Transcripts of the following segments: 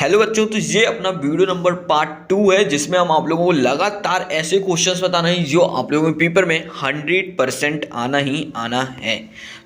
Hello बच्चों, तो ये अपना वीडियो नंबर पार्ट 2 है जिसमें हम आप लोगों को लगातार ऐसे क्वेश्चंस बताना है जो आप लोगों के पेपर में 100% आना ही आना है।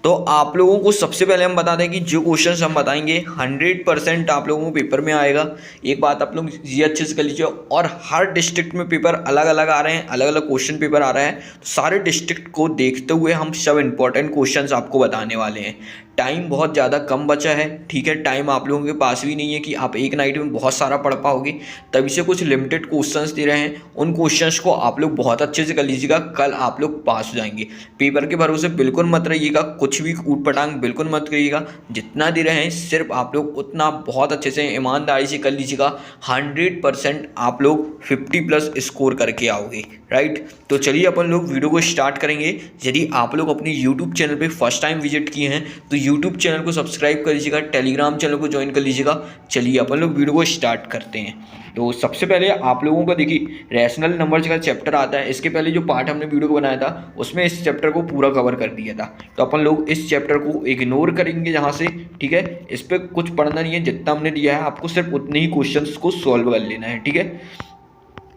तो आप लोगों को सबसे पहले हम बता दें कि जो क्वेश्चंस हम बताएंगे 100% आप लोगों को पेपर में आएगा। एक बात आप लोग ये अच्छे से कर लीजिए। और हर डिस्ट्रिक्ट में पेपर अलग अलग आ रहे हैं, अलग अलग क्वेश्चन पेपर आ रहा है। तो सारे डिस्ट्रिक्ट को देखते हुए हम सब इंपॉर्टेंट क्वेश्चंस आपको बताने वाले हैं। टाइम बहुत ज़्यादा कम बचा है, ठीक है। टाइम आप लोगों के पास भी नहीं है कि आप एक नाइट में बहुत सारा पढ़ पाओगे, तभी से कुछ लिमिटेड क्वेश्चंस दे रहे हैं। उन क्वेश्चंस को आप लोग बहुत अच्छे से कर लीजिएगा, कल आप लोग पास हो जाएंगे। पेपर के भरोसे बिल्कुल मत रहिएगा, कुछ भी ऊट पटांग बिल्कुल मत करिएगा। जितना दे रहे हैं सिर्फ आप लोग उतना बहुत अच्छे से ईमानदारी से कर लीजिएगा। 100% आप लोग 50+ स्कोर करके आओगे, राइट। तो चलिए अपन लोग वीडियो को स्टार्ट करेंगे। यदि आप लोग अपने यूट्यूब चैनल पे फर्स्ट टाइम विजिट किए हैं तो यूट्यूब चैनल को सब्सक्राइब कर लीजिएगा, टेलीग्राम चैनल को ज्वाइन कर लीजिएगा। चलिए अपन लोग वीडियो को स्टार्ट करते हैं। तो सबसे पहले आप लोगों को देखिए रैशनल नंबर्स का चैप्टर आता है। इसके पहले जो पार्ट हमने वीडियो को बनाया था उसमें इस चैप्टर को पूरा कवर कर दिया था। तो अपन लोग इस चैप्टर को इग्नोर करेंगे यहाँ से, ठीक है। इस पर कुछ पढ़ना नहीं है, जितना हमने दिया है आपको सिर्फ उतने ही क्वेश्चंस को सॉल्व कर लेना है, ठीक है।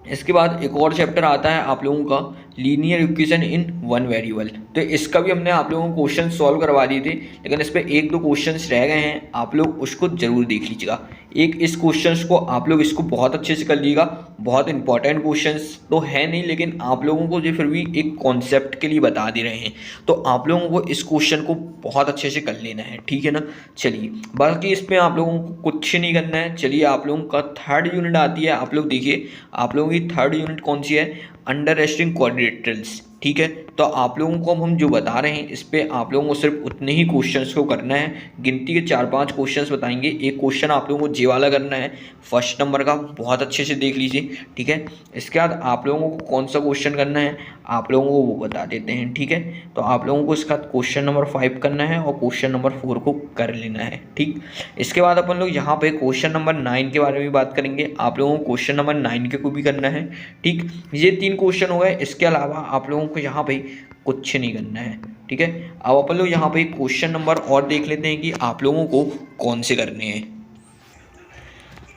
इसके बाद एक और चैप्टर आता है आप लोगों का linear equation in one variable. तो इसका भी हमने आप लोगों को क्वेश्चन सॉल्व करवा दिए थे, लेकिन इस पर एक दो क्वेश्चंस रह गए हैं, आप लोग उसको जरूर देख लीजिएगा। एक इस क्वेश्चंस को आप लोग इसको बहुत अच्छे से कर लीजिएगा। बहुत इंपॉर्टेंट क्वेश्चंस तो है नहीं, लेकिन आप लोगों को जो फिर भी एक कॉन्सेप्ट के लिए बता दे रहे हैं, तो आप लोगों को इस क्वेश्चन को बहुत अच्छे से कर लेना है, ठीक है ना। चलिए बाकी इसमें आप लोगों को कुछ नहीं करना है। चलिए आप लोगों का थर्ड यूनिट आती है, आप लोग देखिए आप लोगों की थर्ड यूनिट कौन सी है, अंडरस्टैंडिंग क्वाड्रिलेटरल्स, ठीक है। तो आप लोगों को हम जो बता रहे हैं इस पे आप लोगों को सिर्फ उतने ही क्वेश्चंस को करना है। गिनती के 4-5 क्वेश्चंस बताएंगे। एक क्वेश्चन आप लोगों को जे वाला करना है, फर्स्ट नंबर का, बहुत अच्छे से देख लीजिए, ठीक है। इसके बाद आप लोगों को कौन सा क्वेश्चन करना है आप लोगों को वो बता देते हैं, ठीक है। तो आप लोगों को इसका क्वेश्चन नंबर 5 करना है और क्वेश्चन नंबर 4 को कर लेना है, ठीक। इसके बाद अपन लोग यहाँ पे क्वेश्चन नंबर 9 के बारे में बात करेंगे। आप लोगों को क्वेश्चन नंबर 9 के को भी करना है, ठीक। ये 3 क्वेश्चन हो गए। इसके अलावा आप लोगों को यहाँ पे कुछ नहीं करना है, ठीक है। अब अपन लोग यहाँ पे क्वेश्चन नंबर और देख लेते हैं कि आप लोगों को कौन से करने हैं।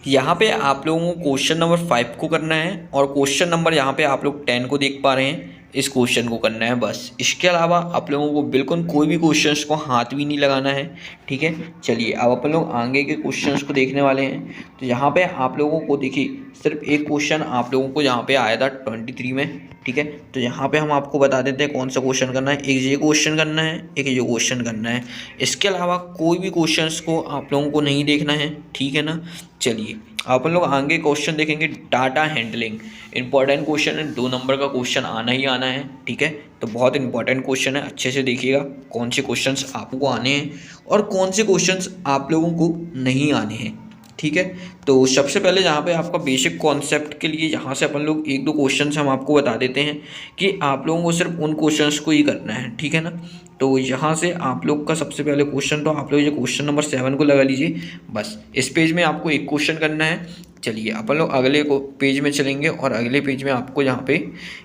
यहाँ पे आप लोगों को क्वेश्चन नंबर 5 को करना है और क्वेश्चन नंबर यहाँ पे आप लोग 10 को देख पा रहे हैं, इस क्वेश्चन को करना है बस। इसके अलावा आप लोगों को बिल्कुल कोई भी क्वेश्चंस को हाथ भी नहीं लगाना है, ठीक है। चलिए अब अपन लोग आगे के क्वेश्चंस को देखने वाले हैं। तो यहाँ पे आप लोगों को देखिए सिर्फ एक क्वेश्चन आप लोगों को यहाँ पे आया था 23 में, ठीक है। तो यहाँ पे हम आपको बता देते हैं कौन सा क्वेश्चन करना है। एक ये क्वेश्चन करना है, एक ये क्वेश्चन करना है। इसके अलावा कोई भी क्वेश्चंस को आप लोगों को नहीं देखना है, ठीक है ना। चलिए अपन लोग आगे क्वेश्चन देखेंगे। डाटा हैंडलिंग इंपॉर्टेंट क्वेश्चन है, 2 नंबर का क्वेश्चन आना ही आना है, ठीक है। तो बहुत इंपॉर्टेंट क्वेश्चन है, अच्छे से देखिएगा कौन से क्वेश्चंस आपको आने हैं और कौन से क्वेश्चंस आप लोगों को नहीं आने हैं, ठीक है। तो सबसे पहले यहाँ पे आपका बेसिक कॉन्सेप्ट के लिए यहाँ से अपन लोग एक दो क्वेश्चंस हम आपको बता देते हैं कि आप लोगों को सिर्फ उन क्वेश्चंस को ही करना है, ठीक है ना। तो यहाँ से आप लोग का सबसे पहले क्वेश्चन, तो आप लोग ये क्वेश्चन नंबर 7 को लगा लीजिए बस। इस पेज में आपको एक क्वेश्चन करना है। चलिए अपन लोग अगले को पेज में चलेंगे और अगले पेज में आपको यहाँ पे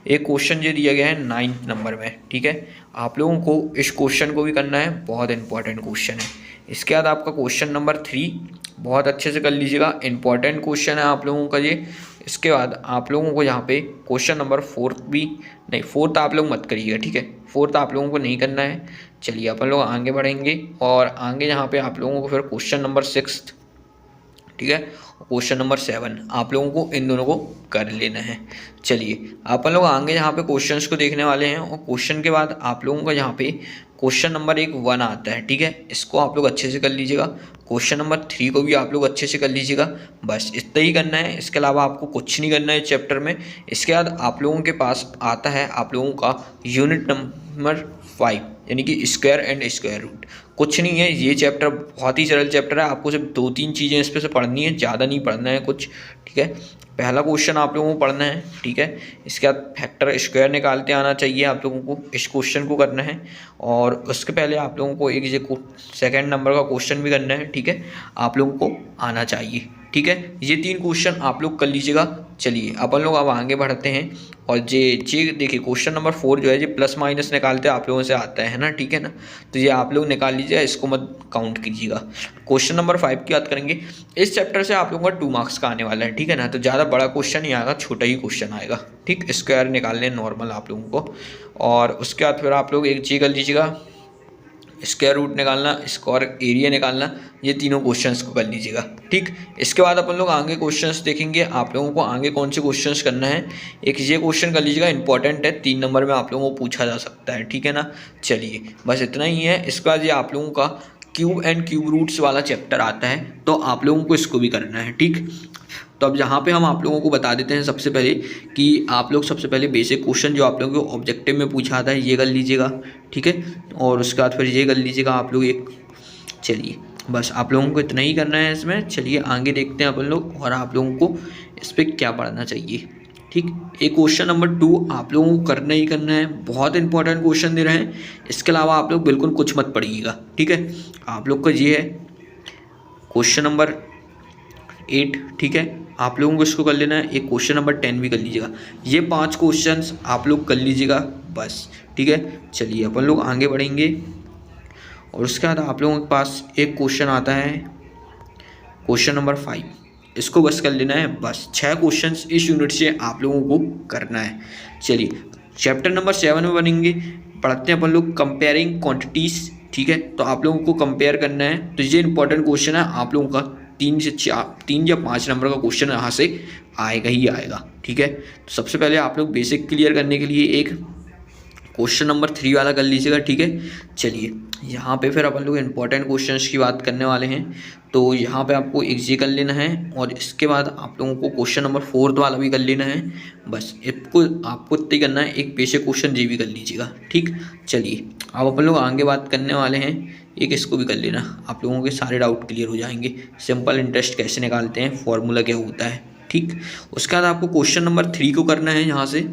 एक क्वेश्चन जो दिया गया है 9 नंबर में, ठीक है। आप लोगों को इस क्वेश्चन को भी करना है, बहुत इंपॉर्टेंट क्वेश्चन है। इसके बाद आपका क्वेश्चन नंबर 3 बहुत अच्छे से कर लीजिएगा, इंपॉर्टेंट क्वेश्चन है आप लोगों का ये। इसके बाद आप लोगों को यहाँ पे क्वेश्चन नंबर 4 भी नहीं, 4 आप लोग मत करिएगा, ठीक है। 4 आप लोगों को नहीं करना है। चलिए अपन लोग आगे बढ़ेंगे और आगे यहाँ पे आप लोगों को फिर क्वेश्चन नंबर 6, ठीक है, क्वेश्चन नंबर 7 आप लोगों को इन दोनों को कर लेना है। चलिए अपन लोग आगे यहाँ पे क्वेश्चंस को देखने वाले हैं और क्वेश्चन के बाद आप लोगों का यहाँ पे क्वेश्चन नंबर 1 आता है, ठीक है। इसको आप लोग अच्छे से कर लीजिएगा। क्वेश्चन नंबर 3 को भी आप लोग अच्छे से कर लीजिएगा, बस इतना ही करना है। इसके अलावा आपको कुछ नहीं करना है चैप्टर में। इसके बाद आप लोगों के पास आता है आप लोगों का यूनिट नंबर 5 यानी कि स्क्वायर एंड स्क्वायर रूट। कुछ नहीं है, ये चैप्टर बहुत ही सरल चैप्टर है। आपको सिर्फ 2-3 चीज़ें इस पर से पढ़नी है, ज़्यादा नहीं पढ़ना है कुछ, ठीक है। पहला क्वेश्चन आप लोगों को पढ़ना है, ठीक है। इसके बाद फैक्टर स्क्वायर निकालते आना चाहिए आप लोगों को, इस क्वेश्चन को करना है। और उसके पहले आप लोगों को एक ये 2nd नंबर का क्वेश्चन भी करना है, ठीक है। आप लोगों को आना चाहिए, ठीक है। ये 3 क्वेश्चन आप लोग कर लीजिएगा, चलिए अपन लोग अब आगे बढ़ते हैं। और जे देखिए क्वेश्चन नंबर 4 जो है जो प्लस माइनस निकालते आप लोगों से आता है ना, ठीक है ना। तो ये आप लोग निकाल लीजिएगा, इसको मत काउंट कीजिएगा। क्वेश्चन नंबर 5 की बात करेंगे। इस चैप्टर से आप लोगों का 2 मार्क्स का आने वाला है, ठीक है ना। तो ज़्यादा बड़ा क्वेश्चन नहीं आएगा, छोटा ही क्वेश्चन आएगा, ठीक। स्क्वायर निकालने नॉर्मल आप लोगों को। और उसके बाद फिर आप लोग एक चीज़ कर लीजिएगा, स्क्वायर रूट निकालना, स्क्वायर एरिया निकालना, ये तीनों क्वेश्चंस को कर लीजिएगा, ठीक। इसके बाद अपन लोग आगे क्वेश्चंस देखेंगे। आप लोगों को आगे कौन से क्वेश्चंस करना है, एक ये क्वेश्चन कर लीजिएगा, इंपॉर्टेंट है, 3 नंबर में आप लोगों को पूछा जा सकता है, ठीक है ना। चलिए बस इतना ही है। इसके बाद ये आप लोगों का क्यूब एंड क्यूब रूट्स वाला चैप्टर आता है, तो आप लोगों को इसको भी करना है, ठीक। तो अब यहाँ पे हम आप लोगों को बता देते हैं सबसे पहले कि आप लोग सबसे पहले बेसिक क्वेश्चन जो आप लोगों को ऑब्जेक्टिव में पूछा आता है ये कर लीजिएगा, ठीक है। और उसके बाद फिर ये कर लीजिएगा आप लोग एक। चलिए बस आप लोगों को इतना ही करना है इसमें। चलिए आगे देखते हैं अपन लोग और आप लोगों को इस पर क्या पढ़ना चाहिए, ठीक। एक क्वेश्चन नंबर 2 आप लोगों को करना ही करना है, बहुत इंपॉर्टेंट क्वेश्चन दे रहे हैं। इसके अलावा आप लोग बिल्कुल कुछ मत पढ़िएगा, ठीक है। आप लोग का ये है क्वेश्चन नंबर 8, ठीक है। आप लोगों को इसको कर लेना है। एक क्वेश्चन नंबर 10 भी कर लीजिएगा। ये 5 क्वेश्चंस आप लोग कर लीजिएगा बस, ठीक है। चलिए अपन लोग आगे बढ़ेंगे। और उसके बाद आप लोगों के पास एक क्वेश्चन आता है क्वेश्चन नंबर 5, इसको बस कर लेना है बस। 6 क्वेश्चंस इस यूनिट से आप लोगों को करना है। चलिए चैप्टर नंबर 7 में बनेंगे, पढ़ते हैं अपन लोग कंपेयरिंग क्वांटिटीज़, ठीक है। तो आप लोगों को कंपेयर करना है, तो ये इंपॉर्टेंट क्वेश्चन है। आप लोगों का 3 या 5 नंबर का क्वेश्चन यहाँ से आएगा ही आएगा, ठीक है। तो सबसे पहले आप लोग बेसिक क्लियर करने के लिए एक क्वेश्चन नंबर 3 वाला कर लीजिएगा, ठीक है। चलिए यहाँ पे फिर अपन लोग इंपॉर्टेंट क्वेश्चंस की बात करने वाले हैं, तो यहाँ पे आपको एक जी कर लेना है। और इसके बाद आप लोगों को क्वेश्चन नंबर 4 वाला भी कर लेना है बस। इसको आपको इतना करना है, एक बेसिक क्वेश्चन जी भी कर लीजिएगा, ठीक। चलिए अब अपन लोग आगे बात करने वाले हैं, एक इसको भी कर लेना, आप लोगों के सारे डाउट क्लियर हो जाएंगे। सिंपल इंटरेस्ट कैसे निकालते हैं, फॉर्मूला क्या होता है, ठीक। उसके बाद आपको क्वेश्चन नंबर 3 को करना है यहाँ से,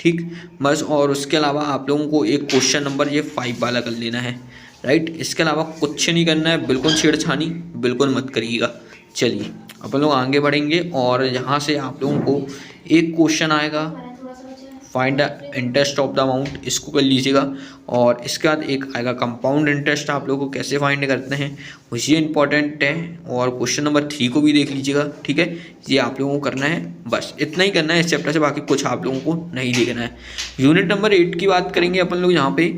ठीक बस। और उसके अलावा आप लोगों को एक क्वेश्चन नंबर ये 5 वाला कर लेना है, राइट। इसके अलावा कुछ नहीं करना है, बिल्कुल छेड़छानी बिल्कुल मत करिएगा। चलिए अपन लोग आगे बढ़ेंगे। और यहाँ से आप लोगों को एक क्वेश्चन आएगा find the interest of the amount, इसको कर लीजिएगा। और इसके बाद एक आएगा कंपाउंड इंटरेस्ट, आप लोगों को कैसे फाइंड करते हैं ये इंपॉर्टेंट है। और क्वेश्चन नंबर 3 को भी देख लीजिएगा, ठीक है। ये आप लोगों को करना है बस, इतना ही करना है इस चैप्टर से, बाकी कुछ आप लोगों को नहीं देखना है। यूनिट नंबर 8 की बात करेंगे अपन लोग, यहाँ पे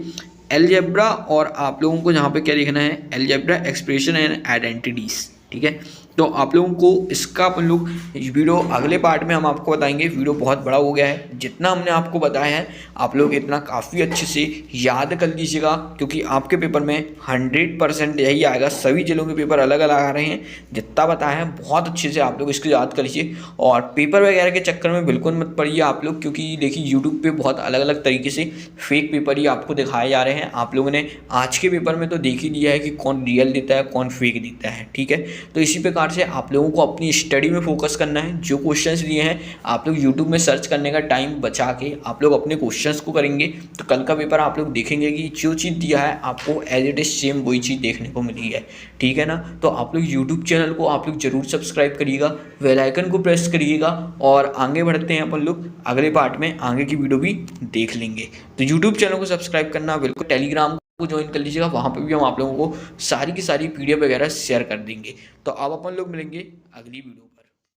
अलजेब्रा। और आप लोगों को यहाँ पे क्या देखना है, अलजेब्रा, एक्सप्रेशन एंड आइडेंटिटीज, ठीक है। तो आप लोगों को इसका अपन लोग वीडियो अगले पार्ट में हम आपको बताएंगे। वीडियो बहुत बड़ा हो गया है, जितना हमने आपको बताया है आप लोग इतना काफ़ी अच्छे से याद कर लीजिएगा, क्योंकि आपके पेपर में 100% यही आएगा। सभी जिलों के पेपर अलग अलग आ रहे हैं, जितना बताया है बहुत अच्छे से आप लोग इसको याद कर लीजिए। और पेपर वगैरह के चक्कर में बिल्कुल मत पड़िए आप लोग, क्योंकि देखिए यूट्यूब पर बहुत अलग अलग तरीके से फेक पेपर ही आपको दिखाए जा रहे हैं। आप लोगों ने आज के पेपर में तो देख ही लिया है कि कौन रियल देता है कौन फेक देता है, ठीक है। तो इसी प्रकार से आप लोगों को अपनी स्टडी में फोकस करना है। जो क्वेश्चंस दिए हैं आप लोग यूट्यूब में सर्च करने का टाइम बचा के आप लोग अपने क्वेश्चंस को करेंगे, तो कल का पेपर आप लोग देखेंगे कि जो चीज़ दिया है आपको एज इट इज सेम वही चीज़ देखने को मिली है, ठीक है ना। तो आप लोग यूट्यूब चैनल को आप लोग जरूर सब्सक्राइब करिएगा, बेल आइकन को प्रेस करिएगा। और आगे बढ़ते हैं अपन लोग अगले पार्ट में, आगे की वीडियो भी देख लेंगे। तो यूट्यूब चैनल को सब्सक्राइब करना बिल्कुल, टेलीग्राम को ज्वाइन कर लीजिएगा, वहाँ पे भी हम आप लोगों को सारी की सारी PDF वगैरह शेयर कर देंगे। तो अब अपन लोग मिलेंगे अगली वीडियो।